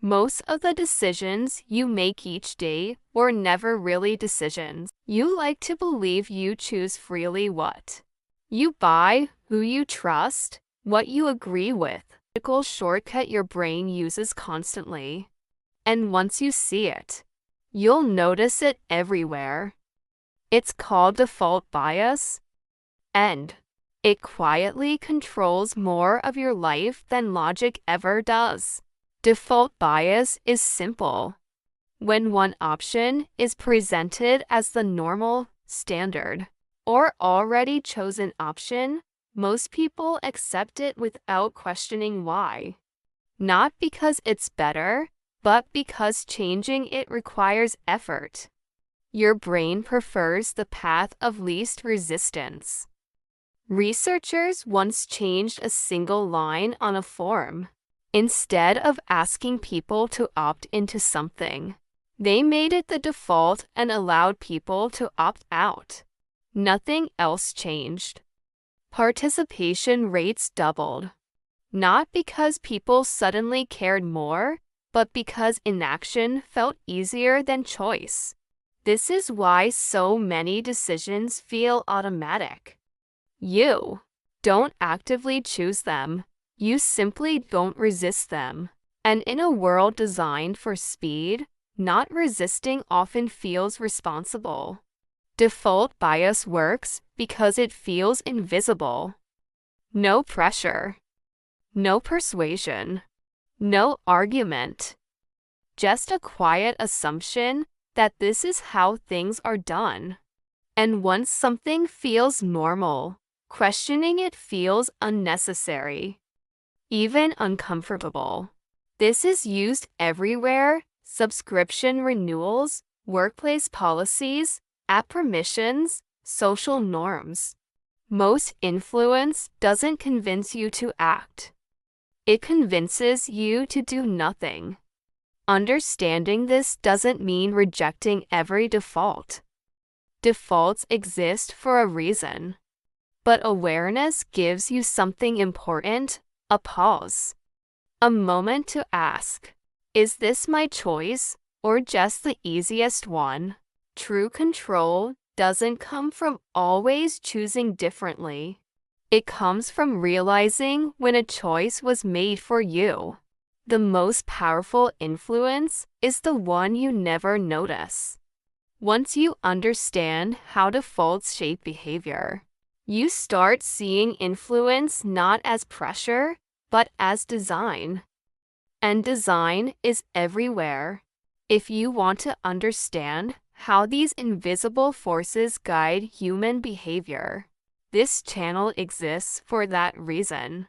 Most of the decisions you make each day were never really decisions. You like to believe you choose freely what you buy, who you trust, what you agree with. A shortcut your brain uses constantly. And once you see it, you'll notice it everywhere. It's called default bias, and it quietly controls more of your life than logic ever does. Default bias is simple. When one option is presented as the normal, standard, or already chosen option, most people accept it without questioning why. Not because it's better, but because changing it requires effort. Your brain prefers the path of least resistance. Researchers once changed a single line on a form. Instead of asking people to opt into something, they made it the default and allowed people to opt out. Nothing else changed. Participation rates doubled. Not because people suddenly cared more, but because inaction felt easier than choice. This is why so many decisions feel automatic. You don't actively choose them. You simply don't resist them. And in a world designed for speed, not resisting often feels responsible. Default bias works because it feels invisible. No pressure. No persuasion. No argument. Just a quiet assumption that this is how things are done. And once something feels normal, questioning it feels unnecessary. Even uncomfortable. This is used everywhere: subscription renewals, workplace policies, app permissions, social norms. Most influence doesn't convince you to act. It convinces you to do nothing. Understanding this doesn't mean rejecting every default. Defaults exist for a reason. But awareness gives you something important: a pause. A moment to ask, is this my choice, or just the easiest one? True control doesn't come from always choosing differently. It comes from realizing when a choice was made for you. The most powerful influence is the one you never notice. Once you understand how defaults shape behavior, you start seeing influence not as pressure, but as design. And design is everywhere. If you want to understand how these invisible forces guide human behavior, this channel exists for that reason.